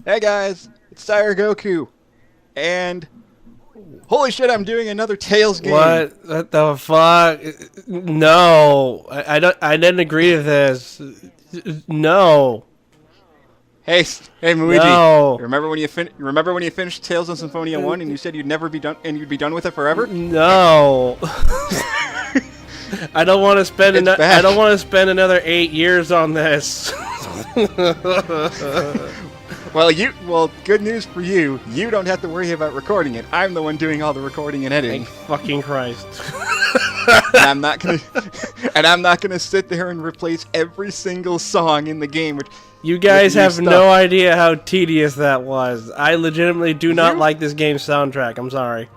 Hey guys, it's Sire Goku, and holy shit, I'm doing another Tails game. What the fuck? No, I don't. I didn't agree to this. No, Hey, Luigi. no, Remember when you finished Tales of Symphonia 1 and you said you'd never be done and you'd be done with it forever? no. I don't want to spend. I don't want to spend another 8 years on this. Well, good news for you. You don't have to worry about recording it. I'm the one doing all the recording and editing. Thank fucking Christ. And I'm not gonna sit there and replace every single song in the game. You guys have no idea how tedious that was. I legitimately do not like this game's soundtrack. I'm sorry.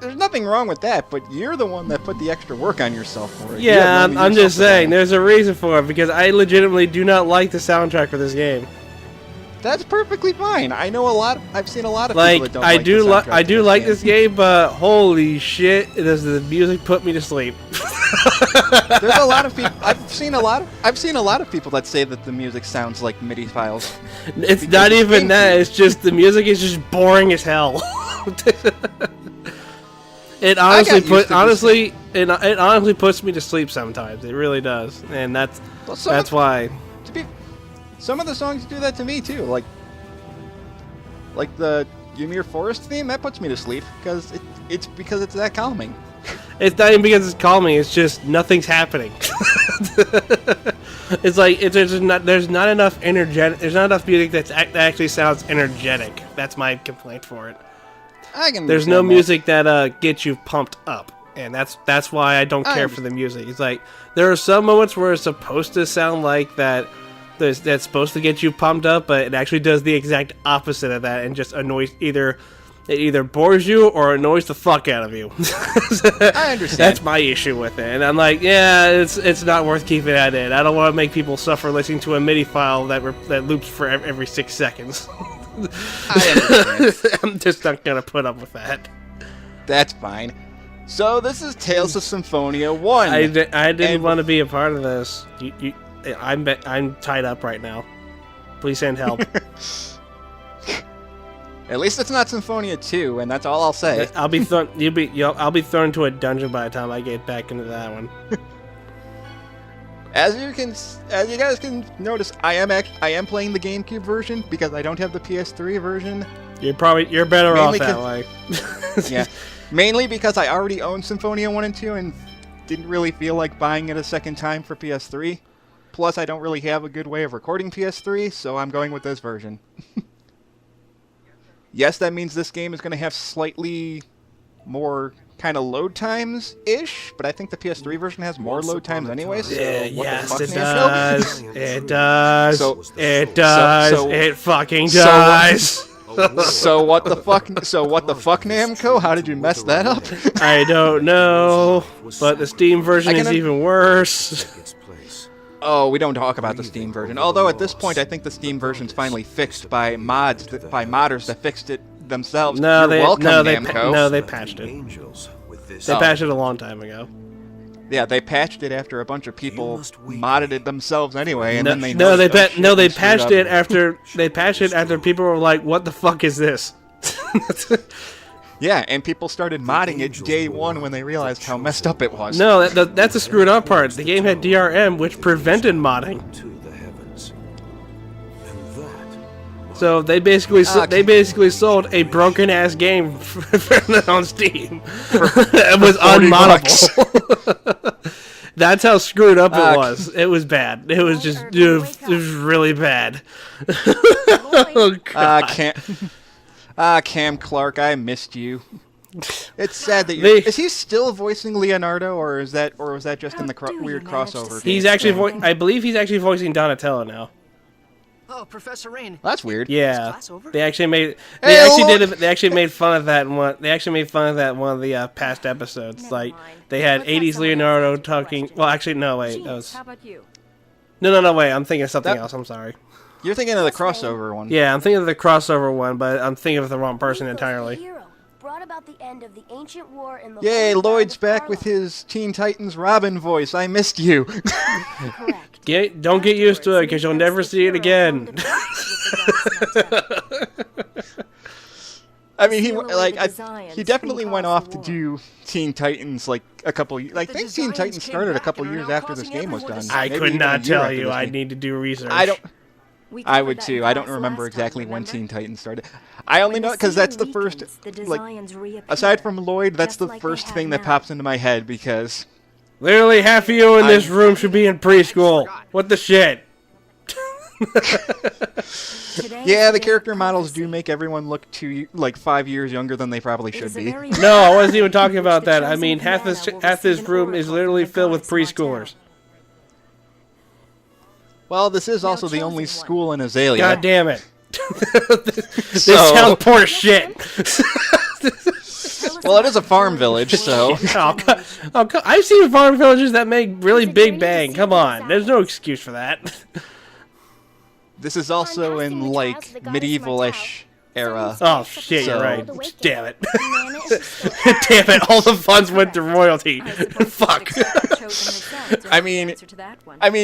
There's nothing wrong with that, but you're the one that put the extra work on yourself for it. Yeah, I'm just saying, there's a reason for it, because I legitimately do not like the soundtrack for this game. That's perfectly fine. I know a lot. I've seen a lot of people that don't I like the soundtrack I do to like this game, but holy shit, does the music put me to sleep? There's a lot of people. I've seen a lot of people that say that the music sounds like MIDI files. It's not even that. It's just the music is just boring as hell. It honestly puts me to sleep sometimes. It really does, and that's why. Some of the songs do that to me too, like the Ymir Forest theme. That puts me to sleep because it's that calming. It's not even because it's calming. It's just nothing's happening. It's like there's not enough energetic. There's not enough music that actually sounds energetic. That's my complaint for it. There's no music that gets you pumped up, and that's why I don't care for the music. It's like there are some moments where it's supposed to sound like that. That's supposed to get you pumped up, but it actually does the exact opposite of that and just annoys it either bores you or annoys the fuck out of you. I understand. That's my issue with it, and I'm like, yeah, it's not worth keeping that in. I don't want to make people suffer listening to a MIDI file that loops for every 6 seconds. I understand. I'm just not gonna put up with that. That's fine. So this is Tales of Symphonia 1. I didn't want to be a part of this. I'm tied up right now. Please send help. At least it's not Symphonia 2, and that's all I'll say. I'll be thrown. I'll be thrown into a dungeon by the time I get back into that one. As you guys can notice, I am playing the GameCube version because I don't have the PS3 version. You're better off that way. Yeah, mainly because I already own Symphonia 1 and 2 and didn't really feel like buying it a second time for PS3. Plus, I don't really have a good way of recording PS3, so I'm going with this version. Yes, that means this game is going to have slightly more kind of load times-ish, but I think the PS3 version has more load times anyway, so yes, it does. It does. It does. It fucking does. So what the fuck, Namco? How did you mess that up? I don't know, but the Steam version is even worse. Oh, we don't talk about the Steam version. Although at this point, I think the Steam version's finally fixed by modders that fixed it themselves. No, Namco. They patched it. They patched it a long time ago. Yeah, they patched it after a bunch of people modded it themselves anyway, and then they patched it after people were like, "What the fuck is this?" Yeah, and people started modding it day one when they realized how messed up it was. No, that's the screwed up part. The game had DRM, which prevented modding. So they basically sold a broken ass game on Steam. It was unmoddable. That's how screwed up it was. It was bad. It was just it was really bad. Oh, God. Cam Clark, I missed you. It's sad that is he still voicing Leonardo, or was that just in the weird crossover? He's actually I believe he's actually voicing Donatello now. Oh, Professor Rain. That's weird. Yeah, they actually made they actually made fun of that in one. They actually made fun of that in one of the past episodes. Like they had 80s Leonardo talking. Well, actually, no, wait, that was. How about you? No, wait. I'm thinking of something else. I'm sorry. You're thinking of the crossover one. Yeah, I'm thinking of the crossover one, but I'm thinking of the wrong person entirely. Yay, Lloyd's back with his Teen Titans Robin voice. I missed you. Don't get used to it, because you'll never see it again. I mean, he definitely went off to do Teen Titans like a couple. I think Teen Titans started a couple years after this game was done. I could not tell you. I need to do research. I would too. I don't remember exactly when Teen Titans started. I only know because that's the first. Like, aside from Lloyd, that's the first thing that pops into my head because. Literally half of you in this room should be in preschool. What the shit? Yeah, the character models do make everyone look 5 years younger than they probably should be. No, I wasn't even talking about that. I mean, half this room is literally filled with preschoolers. Well, this is also the only school in Azalea. God damn it. This sounds poor as shit. Well, it is a farm village, so... I've seen farm villages that make really big bang. Come on. There's no excuse for that. This is also in, like, medieval-ish era. Oh, shit, you're right. Damn it. Damn it, all the funds went to royalty. Fuck. I mean,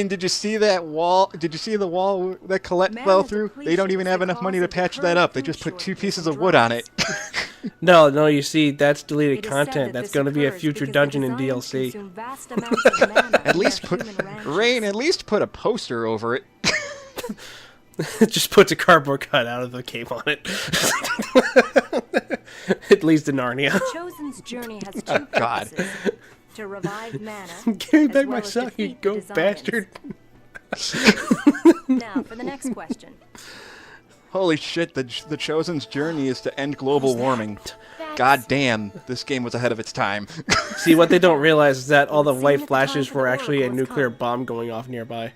did you see that wall? Did you see the wall that Colette fell through? They don't even have enough money to patch that up. They just put 2 pieces of wood on it. No, you see, that's deleted content. That's going to be a future dungeon in DLC. At least put a poster over it. Just puts a cardboard cutout of the cape on it. It leads to Narnia. The Chosen's journey has 2 purposes. To revive mana. Give me back my sock, you goat bastard. Now, for the next question. Holy shit, the Chosen's journey is to end global warming. God damn, this game was ahead of its time. See, what they don't realize is that all the white flashes were actually a nuclear bomb going off nearby.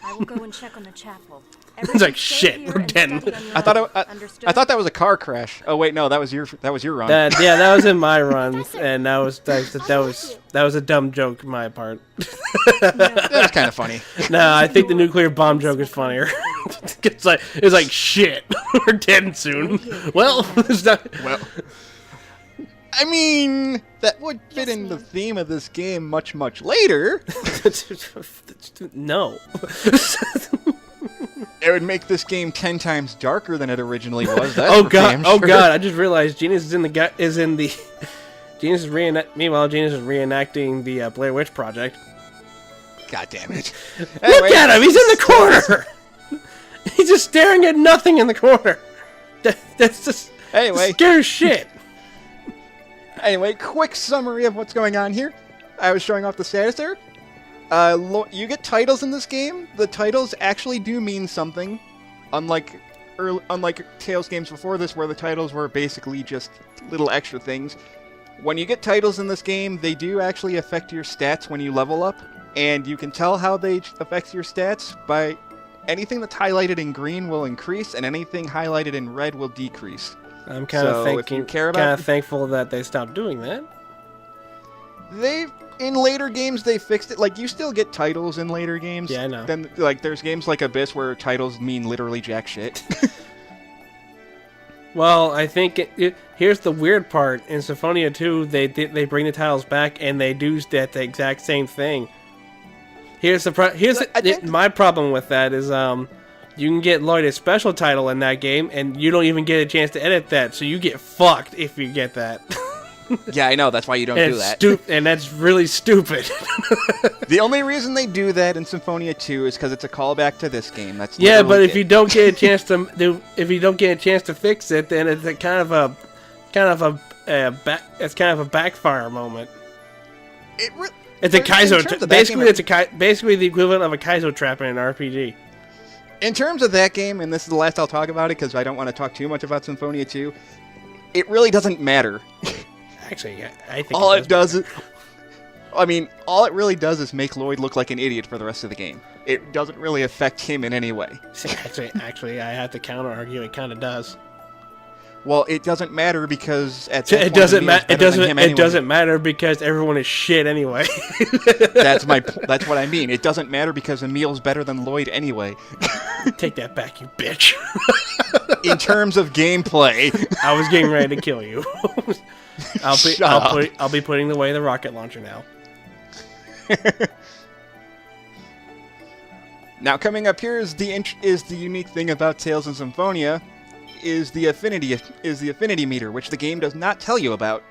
I will go and check on the chapel. It's like shit. We're dead. I thought that was a car crash. Oh wait, no, that was your run. Yeah, that was in my run, and that was a dumb joke on my part. That was kind of funny. No, I think the nuclear bomb joke is funnier. It's like shit. We're dead soon. Well, I mean, that would fit in the theme of this game much later. No. It would make this game 10 times darker than it originally was. That's oh god! Sure. Oh god! I just realized Genius is reenacting the Blair Witch Project. God damn it! Look at him! He's in the corner. He's just staring at nothing in the corner. That's just scary shit. Anyway, quick summary of what's going on here. I was showing off the status there. You get titles in this game. The titles actually do mean something, unlike Tales games before this, where the titles were basically just little extra things. When you get titles in this game, they do actually affect your stats when you level up, and you can tell how they affect your stats by anything that's highlighted in green will increase, and anything highlighted in red will decrease. I'm kind of thankful that they stopped doing that. In later games, they fixed it. Like, you still get titles in later games. Yeah, I know. Then, like, there's games like Abyss where titles mean literally jack shit. Well, I think here's the weird part. In Symphonia 2, they bring the titles back, and they do the exact same thing. My problem with that is you can get Lloyd a special title in that game, and you don't even get a chance to edit that, so you get fucked if you get that. Yeah, I know. That's why you don't do that. And that's really stupid. The only reason they do that in Symphonia 2 is because it's a callback to this game. That's but if you don't get a chance to fix it, then it's a kind of a backfire moment. It's a Kaizo. Basically the equivalent of a Kaizo trap in an RPG. In terms of that game, and this is the last I'll talk about it because I don't want to talk too much about Symphonia 2, it really doesn't matter. Actually, I think all it really does is make Lloyd look like an idiot for the rest of the game. It doesn't really affect him in any way. Actually, I have to counter-argue. It kind of does. Well, it doesn't matter because at that point, it doesn't matter because everyone is shit anyway. That's what I mean. It doesn't matter because Emil's better than Lloyd anyway. Take that back, you bitch. In terms of gameplay, I was getting ready to kill you. I'll be putting away the rocket launcher now. Now, coming up here is the unique thing about Tales of Symphonia, is the affinity meter, which the game does not tell you about.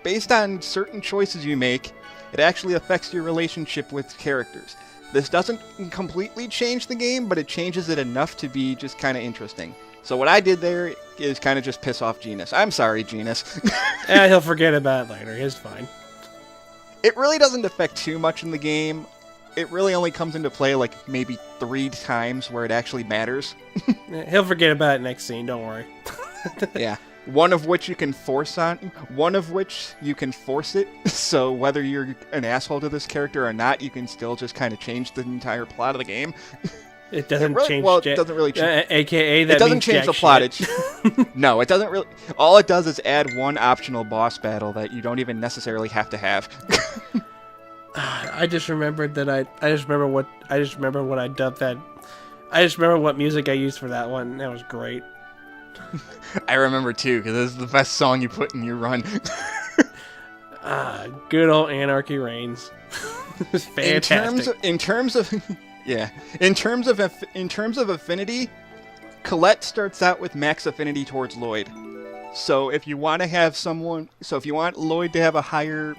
Based on certain choices you make, it actually affects your relationship with characters. This doesn't completely change the game, but it changes it enough to be just kind of interesting. So what I did there is kind of just piss off Genus. I'm sorry, Genus. He'll forget about it later. It's fine. It really doesn't affect too much in the game. It really only comes into play like maybe 3 times where it actually matters. He'll forget about it next scene, don't worry. Yeah. One of which you can force it, so whether you're an asshole to this character or not, you can still just kind of change the entire plot of the game. It doesn't change. Well, it doesn't really change. AKA that it doesn't change the plot. Shit. No, it doesn't really. All it does is add one optional boss battle that you don't even necessarily have to have. I just remembered that I just remember what I dubbed that. I just remember what music I used for that one. That was great. I remember too, because this is the best song you put in your run. Good old Anarchy Reigns. It was fantastic. In terms of affinity, Colette starts out with max affinity towards Lloyd. So if you want Lloyd to have a higher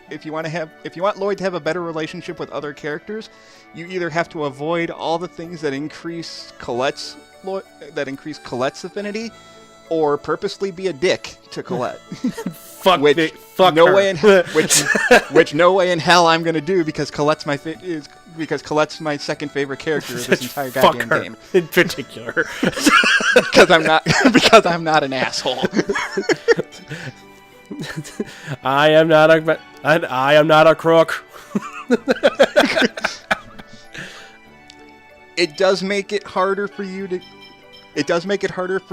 if you want Lloyd to have a better relationship with other characters, you either have to avoid all the things that increase Colette's affinity, or purposely be a dick to Colette. Fuck no her. way in which no way in hell I'm gonna do, because Colette's my second favorite character of this entire goddamn game. In particular, because I'm not an asshole. I am not a crook. It does make it harder for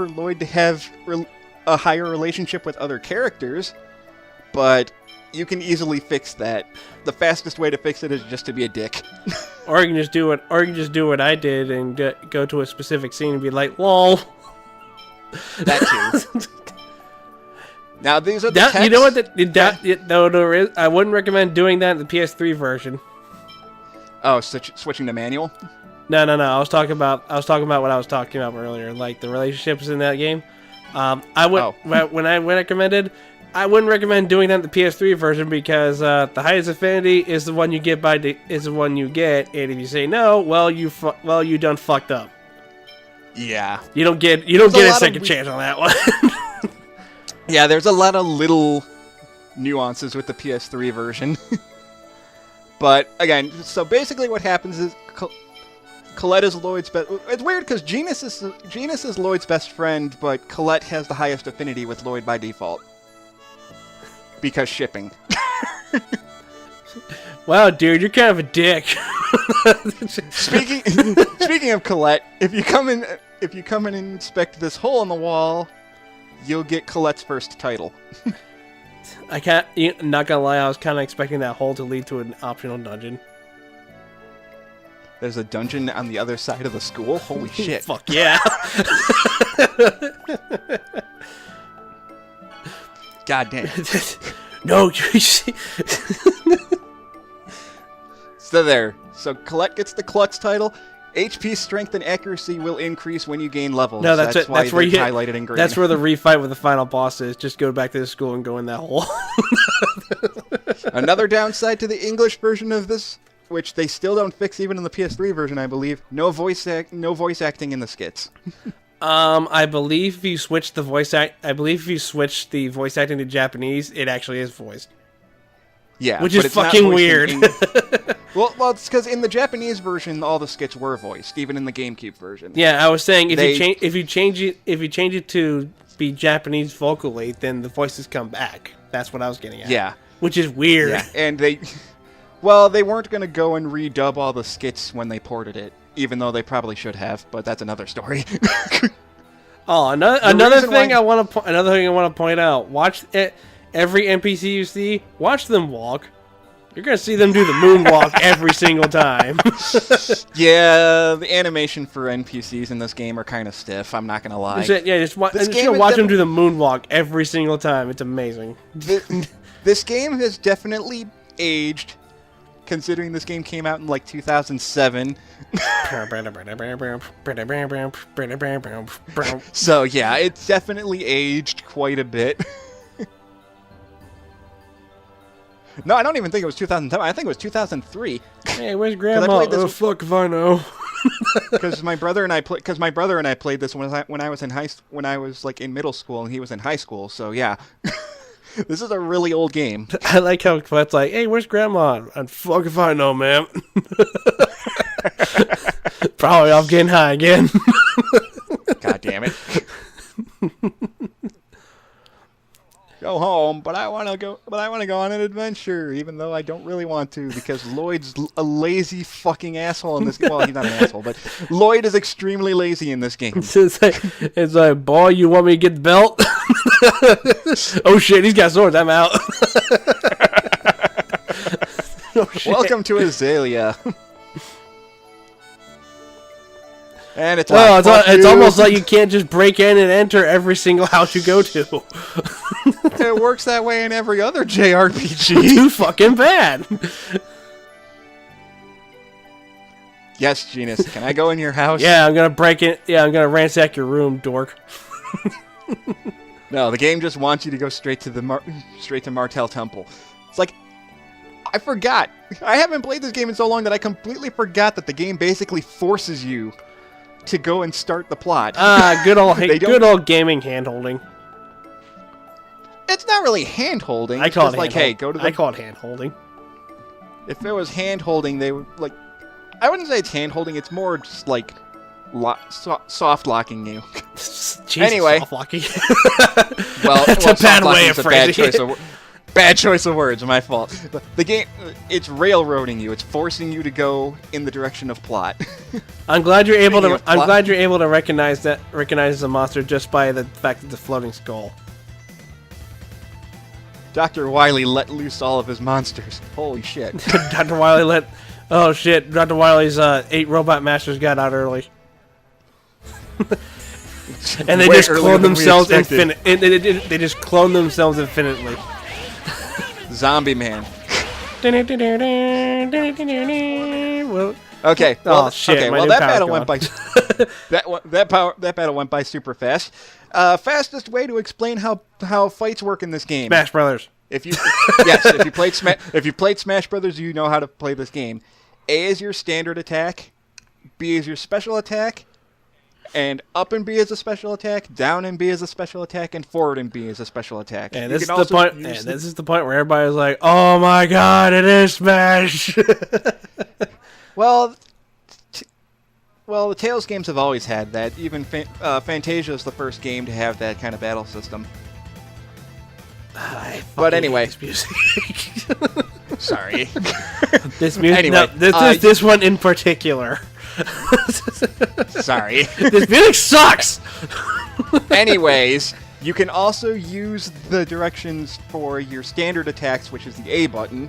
Lloyd to have a higher relationship with other characters, but you can easily fix that. The fastest way to fix it is just to be a dick. Or you can just do what I did and go to a specific scene and be like, "Lol." That too. Now these are the texts. You know what? I wouldn't recommend doing that in the PS3 version. Oh, switching to manual? No. I was talking about what I was talking about earlier, like the relationships in that game. When I recommended, I wouldn't recommend doing that in the PS3 version, because the highest affinity is the one you get, and if you say no, well you done fucked up. Yeah. You don't get a second chance on that one. Yeah, there's a lot of little nuances with the PS3 version. But, again, so basically what happens is Colette is Lloyd's best... It's weird, because Genus is Lloyd's best friend, but Colette has the highest affinity with Lloyd by default. Because shipping. Wow, dude, you're kind of a dick. Speaking of Colette, if you come in and inspect this hole in the wall, you'll get Colette's first title. Not gonna lie, I was kind of expecting that hole to lead to an optional dungeon. There's a dungeon on the other side of the school? Holy shit. Fuck yeah. God damn. No, you see. So there. So Colette gets the Klutz title. HP, strength, and accuracy will increase when you gain levels. No, that's it. Why That's where you highlighted in green. That's where the refight with the final boss is. Just go back to the school and go in that hole. Another downside to the English version of this, which they still don't fix even in the PS3 version, I believe, no voice acting in the skits. I believe if you switch the voice acting to Japanese, it actually is voiced. Yeah, which is fucking weird. Well, it's because in the Japanese version, all the skits were voiced, even in the GameCube version. Yeah, I was saying if you change it to be Japanese vocally, then the voices come back. That's what I was getting at. Yeah, which is weird. Yeah, and they weren't going to go and redub all the skits when they ported it, even though they probably should have. But that's another story. Oh, another thing I want to point out. Watch it. Every NPC you see, watch them walk. You're going to see them do the moonwalk every single time. Yeah, the animation for NPCs in this game are kind of stiff, I'm not going to lie. Just watch them do the moonwalk every single time. It's amazing. This game has definitely aged considering this game came out in like 2007. So yeah, it's definitely aged quite a bit. No, I don't even think it was 2007. I think it was 2003. Hey, where's Grandma? Oh, fuck if I know. Because my brother and I played this when I was like in middle school and he was in high school. So yeah, this is a really old game. I like how it's like, hey, where's Grandma? And fuck if I know, ma'am. Probably off getting high again. God damn it. Go home, but I want to go on an adventure, even though I don't really want to, because Lloyd's a lazy fucking asshole in this game. Well, he's not an asshole, but Lloyd is extremely lazy in this game. It's like, boy, you want me to get the belt? Oh shit, he's got swords, I'm out. Oh, shit. Welcome to Azalea. And it's almost like you can't just break in and enter every single house you go to. It works that way in every other JRPG. Too fucking bad. Yes, Genus. Can I go in your house? Yeah, I'm gonna break in. Yeah, I'm gonna ransack your room, dork. No, the game just wants you to go straight to Martell Temple. It's like, I forgot. I haven't played this game in so long that I completely forgot that the game basically forces you to go and start the plot. Good old gaming handholding. It's not really hand-holding. I call it like, hey, go to the... I call it hand-holding. If it was hand-holding, they would, like... I wouldn't say it's hand-holding, it's more just, like, soft-locking you. Jesus, anyway. Soft-locking. That's a bad way of phrasing it. Bad choice of words, my fault. The game, it's railroading you. It's forcing you to go in the direction of plot. I'm glad you're able to recognize the monster just by the fact that the floating skull. Dr. Wily let loose all of his monsters. Holy shit. Dr. Wily oh shit, Dr. Wily's 8 robot masters got out early. And they just clone themselves they just clone themselves infinitely. Zombie man. Well, okay. Well, shit. Okay. Well, that battle went by. that battle went by super fast. Fastest way to explain how fights work in this game. Smash Brothers. If you played Smash Brothers, you know how to play this game. A is your standard attack. B is your special attack. And up and B is a special attack, down and B is a special attack, and forward and B is a special attack. And this is the point. And this is the point where everybody's like, "Oh my god, it is Smash!" Well, the Tales games have always had that. Even Fantasia is the first game to have that kind of battle system. But anyway, this music. Sorry. This music. Anyway, no, this one in particular. Sorry. This music sucks! Anyways, you can also use the directions for your standard attacks, which is the A button.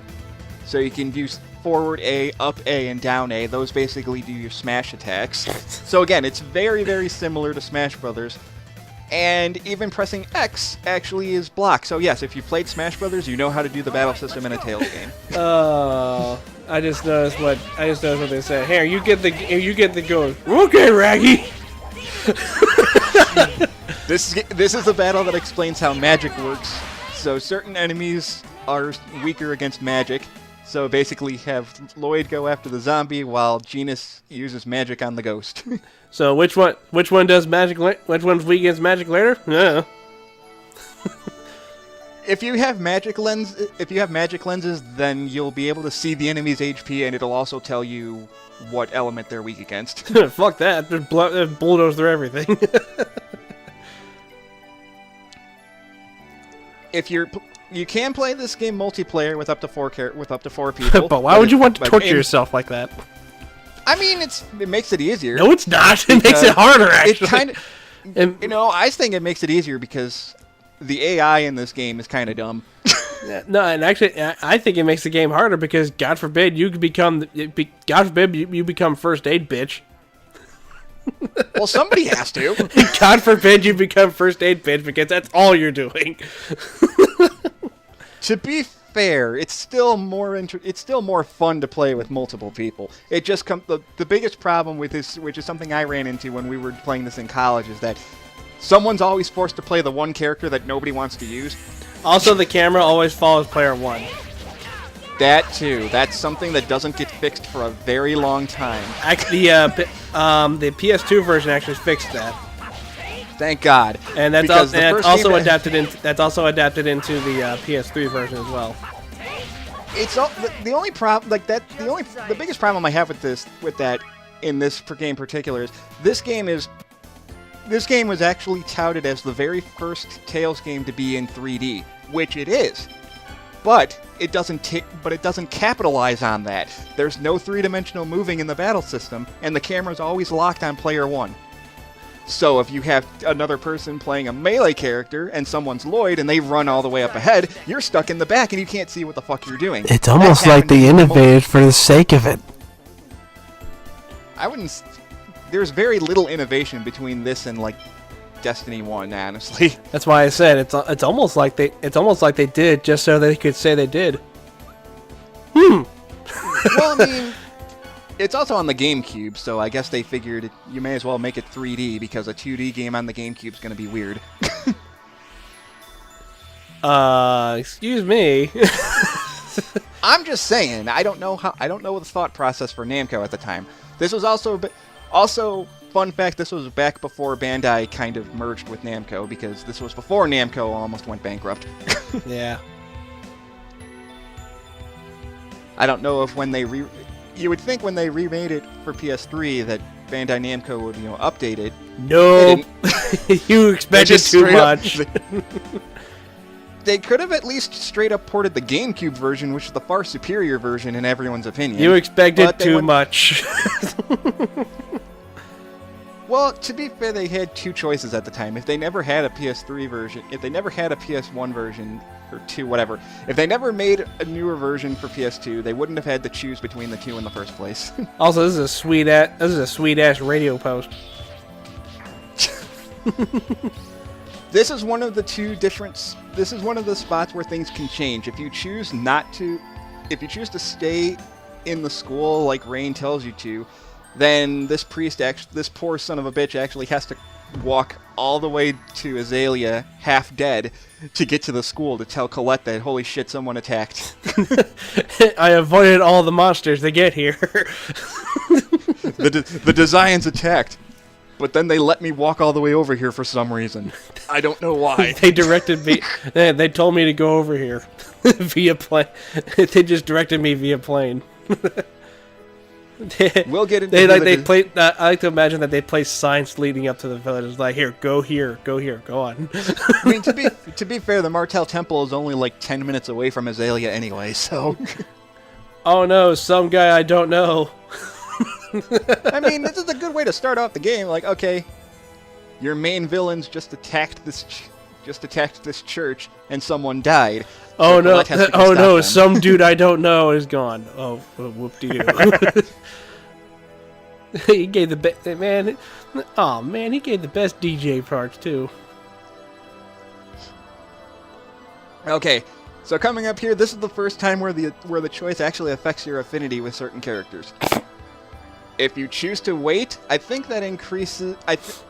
So you can use forward A, up A, and down A. Those basically do your smash attacks. So again, it's very, very similar to Smash Brothers. And even pressing X actually is block. So yes, if you played Smash Brothers, you know how to do the battle system in a Tales game. Oh, I just noticed what they said. Here, you get the go. Okay, Raggy. This is the battle that explains how magic works. So certain enemies are weaker against magic. So basically, have Lloyd go after the zombie while Genus uses magic on the ghost. So which one does magic? Which one's weak against magic later? Yeah. If you have magic lenses, then you'll be able to see the enemy's HP, and it'll also tell you what element they're weak against. Fuck that! There's bulldoze through everything. You can play this game multiplayer with up to 4 people. But why would you want to torture yourself like that? I mean, it makes it easier. No, it's not. It makes it harder, actually. I think it makes it easier because the AI in this game is kind of dumb. No, and actually, I think it makes the game harder because, God forbid, you become first aid bitch. Well, somebody has to. God forbid you become first aid bitch because that's all you're doing. To be fair, it's still more fun to play with multiple people. It just the biggest problem with this, which is something I ran into when we were playing this in college, is that someone's always forced to play the one character that nobody wants to use. Also, the camera always follows player 1. That too. That's something that doesn't get fixed for a very long time. Actually, the PS2 version actually fixed that. Thank God. And that's also adapted into the PS3 version as well. It's the only problem, like that. The biggest problem I have with that in this game in particular is this game was actually touted as the very first Tales game to be in 3D, which it is. But it doesn't capitalize on that. There's no three-dimensional moving in the battle system, and the camera's always locked on player 1. So if you have another person playing a melee character and someone's Lloyd and they run all the way up ahead, you're stuck in the back and you can't see what the fuck you're doing. It's almost like they innovated for the sake of it. There's very little innovation between this and like Destiny 1, honestly. That's why I said it's almost like they did it just so they could say they did. Well, I mean, it's also on the GameCube, so I guess they figured you may as well make it 3D because a 2D game on the GameCube is going to be weird. Excuse me. I'm just saying. I don't know the thought process for Namco at the time. This was also fun fact. This was back before Bandai kind of merged with Namco because this was before Namco almost went bankrupt. Yeah. I don't know if when they you would think when they remade it for PS3 that Bandai Namco would, update it. No, you expected too much. They could have at least straight up ported the GameCube version, which is the far superior version in everyone's opinion. You expected too much. Well, to be fair, they had two choices at the time. If they never had a PS3 version, if they never had a PS1 version, or 2, whatever, if they never made a newer version for PS2, they wouldn't have had to choose between the two in the first place. Also, this is a sweet ass radio post. This is one of the this is one of the spots where things can change. If you choose to stay in the school like Rain tells you to, then this poor son of a bitch actually has to walk all the way to Azalea, half dead, to get to the school to tell Colette that, holy shit, someone attacked. I avoided all the monsters that get here. The Desians attacked, but then they let me walk all the way over here for some reason. I don't know why. They directed me. They told me to go over here via plane. They just directed me via plane. We'll get into I like to imagine that they place signs leading up to the village. It's like, go here, go on. I mean, to be fair, the Martel Temple is only like 10 minutes away from Azalea anyway, so... Oh no, some guy I don't know. I mean, this is a good way to start off the game. Like, okay, your main villains just attacked this church, and someone died. Oh so no! Some dude I don't know is gone. Oh, whoop-de-doo. He gave the man. Oh man, he gave the best DJ parts too. Okay, so coming up here, this is the first time where the choice actually affects your affinity with certain characters. If you choose to wait, I think that increases...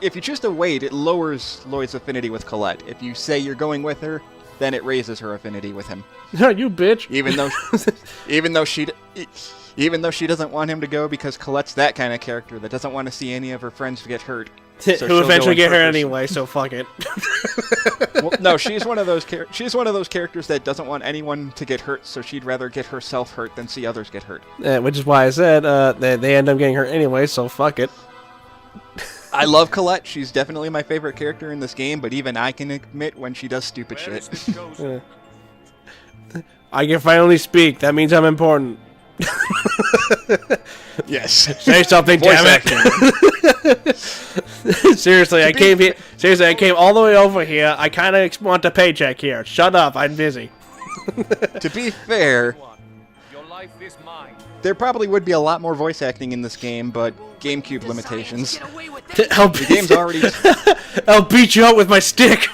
if you choose to wait, it lowers Lloyd's affinity with Colette. If you say you're going with her, then it raises her affinity with him. No, you bitch. Even though she doesn't want him to go because Colette's that kind of character that doesn't want to see any of her friends get hurt. So who eventually get hurt anyway, so fuck it. Well, no, she's one of those characters that doesn't want anyone to get hurt, so she'd rather get herself hurt than see others get hurt. Which is why I said they end up getting hurt anyway, so fuck it. I love Colette. She's definitely my favorite character in this game, but even I can admit when she does stupid shit. I can finally speak. That means I'm important. Yes. Say something, damn it. Seriously, I came here. Seriously, I came all the way over here. I kind of want a paycheck here. Shut up, I'm busy. To be fair, there probably would be a lot more voice acting in this game, but GameCube limitations. The game's already... I'll beat you up with my stick.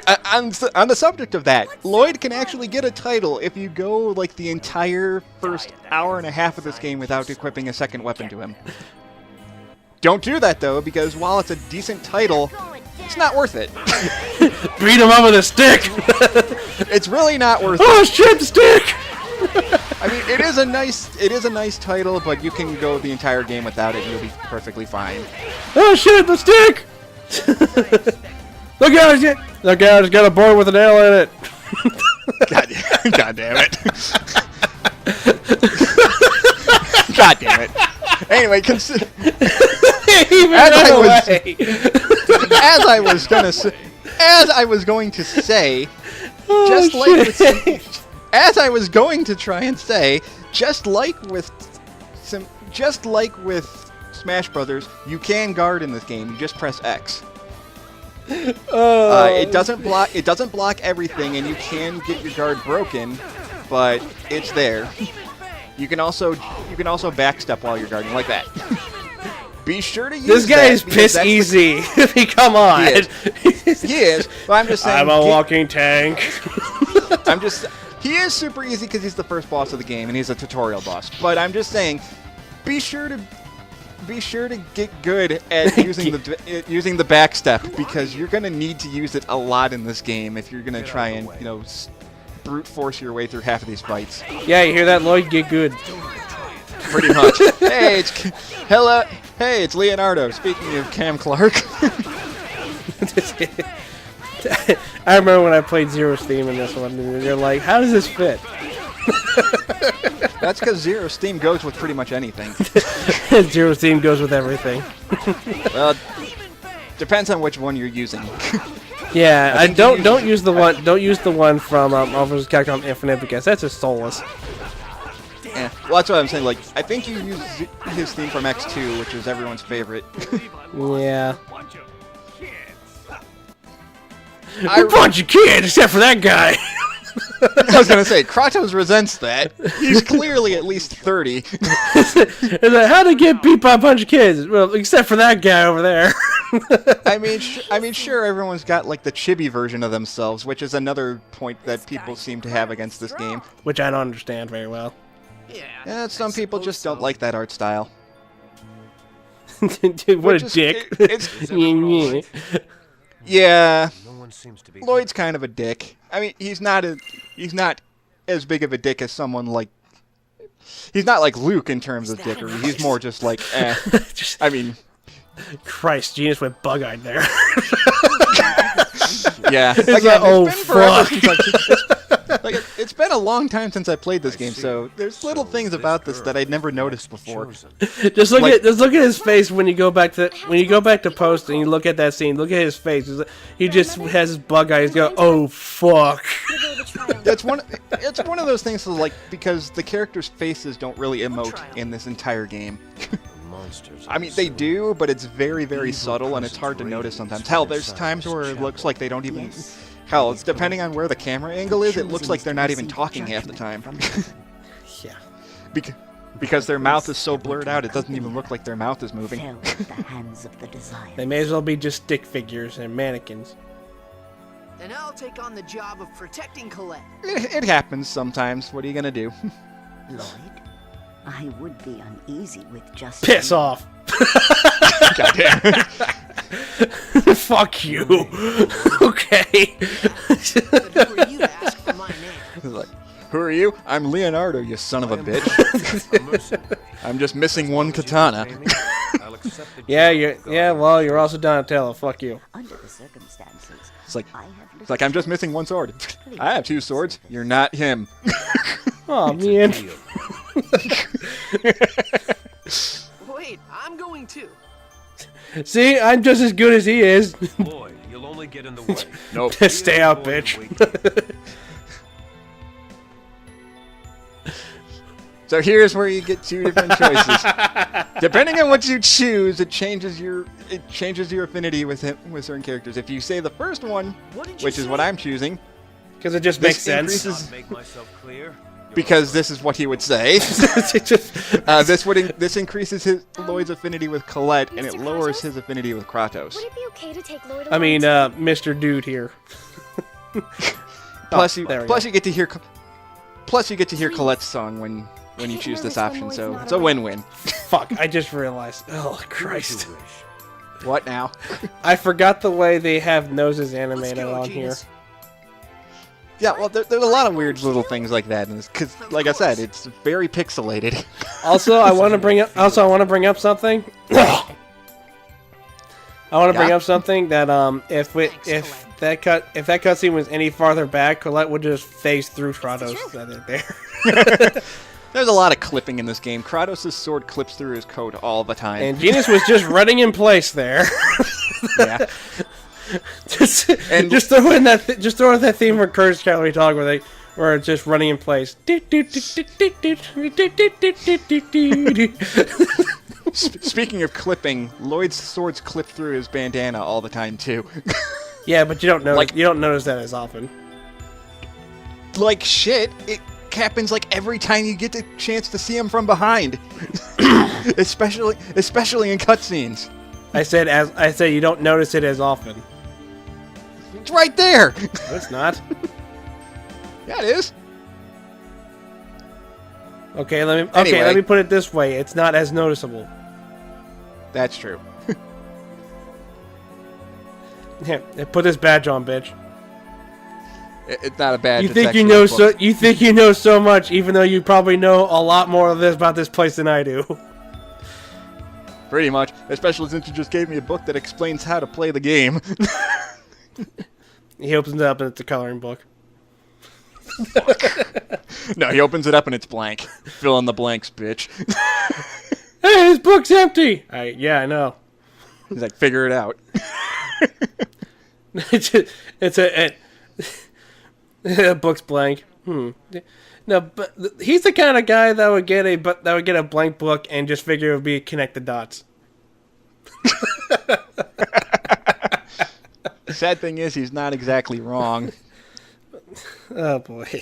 On the subject of that, Lloyd can actually get a title if you go like the entire first hour and a half of this game without equipping a second weapon to him. Don't do that though, because while it's a decent title, it's not worth it. Beat him up with a stick! It's really not worth Oh it. shit, the stick! I mean, it is a nice title, but you can go the entire game without it and you'll be perfectly fine. Oh shit, the stick! Look out, it's got a board with a nail in it. God damn it. God damn it. Anyway, as I was going to say, just like with Smash Brothers, you can guard in this game. You just press X. It doesn't block everything, and you can get your guard broken, but it's there. You can also backstep while you're guarding like that. Be sure to use this guy is piss easy. Come on. He is. But I'm just saying. I'm a walking tank. He is super easy because he's the first boss of the game and he's a tutorial boss. But I'm just saying, be sure to get good at using the backstep, because you're gonna need to use it a lot in this game if you're gonna try and brute force your way through half of these fights. Yeah, you hear that, Lloyd? Get good. Pretty much. Hey, it's Leonardo. Speaking of Cam Clark. I remember when I played Zero's theme in this one, and you're like, how does this fit? That's because Zero's theme goes with pretty much anything. Zero's theme goes with everything. Well, depends on which one you're using. Yeah, don't use the one from Marvel vs. Capcom Infinite, because that's just soulless. Yeah, well, that's what I'm saying. Like, I think you use his theme from X2, which is everyone's favorite. Yeah. A bunch of kids, except for that guy. I was gonna say, Kratos resents that. He's clearly at least 30. How to get beat by a bunch of kids? Well, except for that guy over there. I mean, sure, everyone's got like the chibi version of themselves, which is another point that people seem to have against this game. Which I don't understand very well. Yeah, some people just don't like that art style. Dude, what a dick. Yeah, Lloyd's kind of a dick. I mean, he's not as big of a dick as someone like. He's not like Luke in terms of dickery. He's more just like, I mean. Christ, Genius went bug-eyed there. Yeah. Again, fuck. It's been a long time since I played this game, so there's little things about this that I'd never noticed before. Just look at his face when you go back to post and you look at that scene. Look at his face. He just has his bug eyes. Go, oh fuck. It's one of those things like, because the characters' faces don't really emote in this entire game. I mean, they do, but it's very, very subtle, and it's hard to notice sometimes. Hell, there's times where it looks like they don't even... Hell, depending on where the camera angle is, it looks like they're not even talking half the time. Yeah. Because their mouth is so blurred out, it doesn't even look like their mouth is moving. They may as well be just stick figures and mannequins. And I'll take on the job of protecting Colette. It happens sometimes. What are you gonna do? Lloyd, I would be uneasy with just... Piss off! Goddamn. Fuck you. Okay. But who are you to ask for my name? Like, who are you? I'm Leonardo, you son of a bitch. I'm just missing one katana. Well, you're also Donatello. Fuck you. Under the circumstances, It's like I'm just missing one sword. I have 2 swords. You're not him. Oh man. Wait, I'm going too. See, I'm just as good as he is. Boy, you'll only get in the way. Nope. Stay out, bitch. So here's where you get 2 different choices. Depending on what you choose, it changes your affinity with certain characters. If you say the first one, which is what I'm choosing, Because it just makes sense. Make myself clear. Because this is what he would say. This increases Lloyd's affinity with Colette, and it lowers his affinity with Kratos. Would it be okay to take Lloyd I mean, along Mr. Dude here. Plus, there we plus go. you get to hear. Plus, you get to hear Colette's song when you choose this option, so it's a win-win. Fuck, I just realized. Oh, Christ. What now? I forgot the way they have noses Let's animated go, on Genius. here. Yeah, well, there's a lot of weird little things like that, because, like I said, it's very pixelated. Also, I want to bring up. Also, I want to bring up something. I want to bring Yeah? up something that if that cutscene was any farther back, Colette would just phase through Kratos there. There's a lot of clipping in this game. Kratos' sword clips through his coat all the time. And Genius was just running in place there. Yeah. just throw in that theme for Courage Calorie Talk where it's just running in place. Speaking of clipping, Lloyd's swords clip through his bandana all the time too. Yeah, but you don't Like- notice that as often. Like shit, it happens like every time you get the chance to see him from behind. especially in cutscenes. I said you don't notice it as often. It's right there. No, it's not. Yeah, it is. Okay, let Anyway. me put it this way. It's not as noticeable. That's true. Here, put this badge on, bitch. It's not a bad. You think you know so much, even though you probably know a lot more of this about this place than I do. Pretty much, especially since you just gave me a book that explains how to play the game. He opens it up and it's a coloring book. No, he opens it up and it's blank. Fill in the blanks, bitch. Hey, this book's empty. Yeah, I know. He's like, figure it out. it's a book's blank. No, but he's the kind of guy that would get a blank book and just figure it would be connect the dots. Sad thing is, he's not exactly wrong. Oh boy.